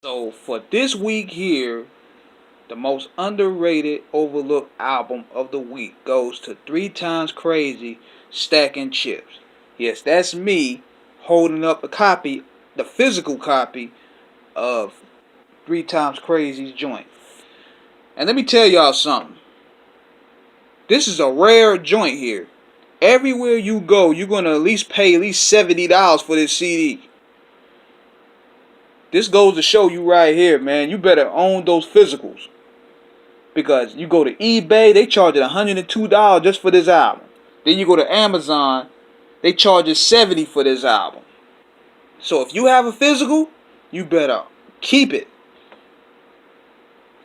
So for this week here, the most underrated, overlooked album of the week goes to Three Times Crazy, Stackin' Chips. Yes, that's me holding up a copy, the physical copy of Three Times Crazy's joint. And let me tell y'all something. This is a rare joint here. Everywhere you go, you're gonna at least pay at least $70 for this CD. This goes to show you right here, man. You better own those physicals. Because you go to eBay, they charge it $102 just for this album. Then you go to Amazon, they charge it $70 for this album. So if you have a physical, you better keep it.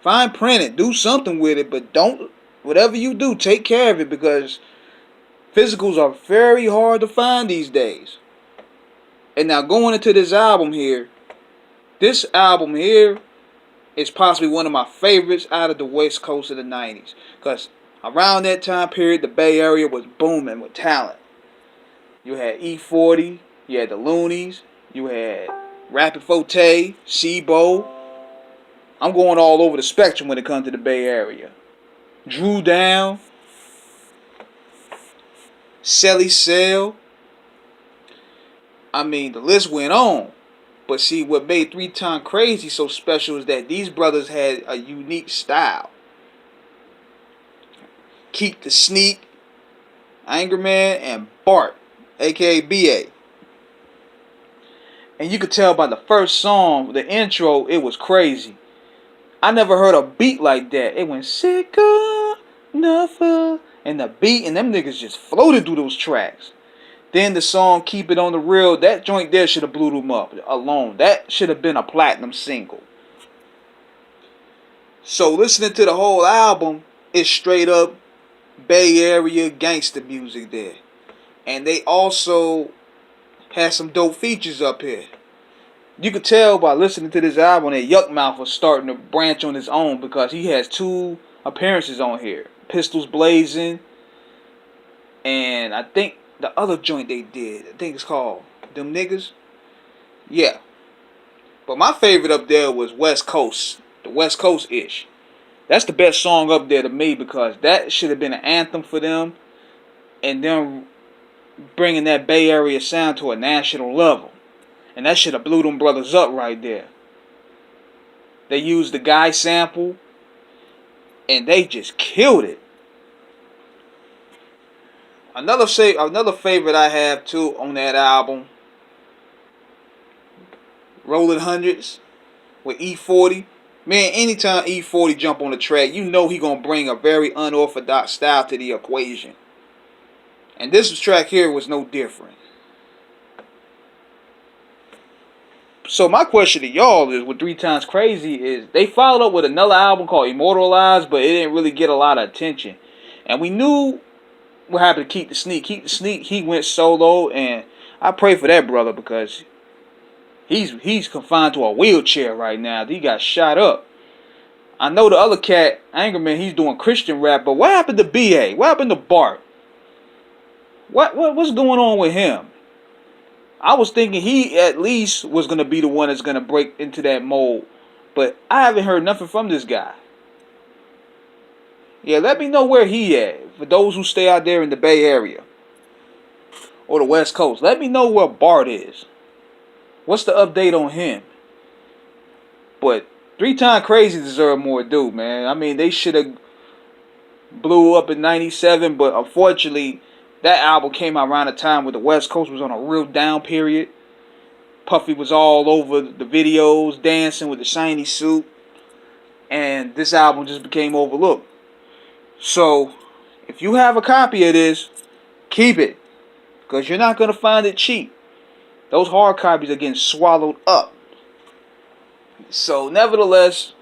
Fine print it, do something with it, but don't, whatever you do, take care of it because physicals are very hard to find these days. And now going into this album here is possibly one of my favorites out of the West Coast of the 90s. Because around that time period, the Bay Area was booming with talent. You had E40, you had the Loonies, you had Rapid Forte, Sibo. I'm going all over the spectrum when it comes to the Bay Area. Drew Down, Selly Cell. I mean, the list went on. But see, what made Three Time Crazy so special is that these brothers had a unique style. Keep the Sneak, Angerman, and Bart, aka BA. And you could tell by the first song, the intro, it was crazy. I never heard a beat like that. It went sick enough, and the beat and them niggas just floated through those tracks. Then the song Keep It On The Real, that joint there should have blew them up alone. That should have been a platinum single. So listening to the whole album, it's straight up Bay Area gangster music there. And they also had some dope features up here. You could tell by listening to this album that Yuck Mouth was starting to branch on his own because he has two appearances on here. Pistols Blazing, and I think the other joint they did, I think it's called Them Niggas. Yeah. But my favorite up there was West Coast. The West Coast-ish. That's the best song up there to me because that should have been an anthem for them. And them bringing that Bay Area sound to a national level. And that should have blew them brothers up right there. They used the Guy sample. And they just killed it. Another favorite I have too on that album, Rolling Hundreds with E40. Man, anytime E40 jump on the track, you know he gonna bring a very unorthodox style to the equation. And this track here was no different. So my question to y'all is, with Three Times Crazy, is they followed up with another album called Immortalized, but it didn't really get a lot of attention. And we knew what happened to Keep the Sneak. Keep the Sneak, he went solo, and I pray for that brother because he's confined to a wheelchair right now. He got shot up. I know the other cat, Angerman, he's doing Christian rap, but what happened to BA? What happened to Bart? What's going on with him? I was thinking he at least was gonna be the one that's gonna break into that mold, but I haven't heard nothing from this guy. Yeah, let me know where he at. For those who stay out there in the Bay Area or the West Coast, let me know where Bart is. What's the update on him? But Three Time Crazy deserve more due, man. I mean, they should have blew up in '97, but unfortunately, that album came out around the time where the West Coast was on a real down period. Puffy was all over the videos, dancing with the shiny suit, and this album just became overlooked. So, if you have a copy of this, keep it, because you're not going to find it cheap. Those hard copies are getting swallowed up. So, nevertheless,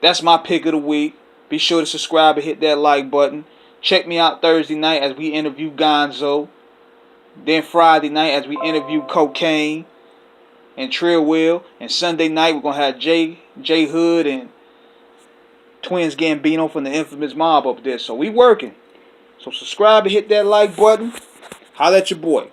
that's my pick of the week. Be sure to subscribe and hit that like button. Check me out Thursday night as we interview Gonzo. Then Friday night as we interview Cocaine and Trill Wheel. And Sunday night we're going to have J Hood and Twins Gambino from the infamous mob up there. So we working. So subscribe and hit that like button. Holla at your boy.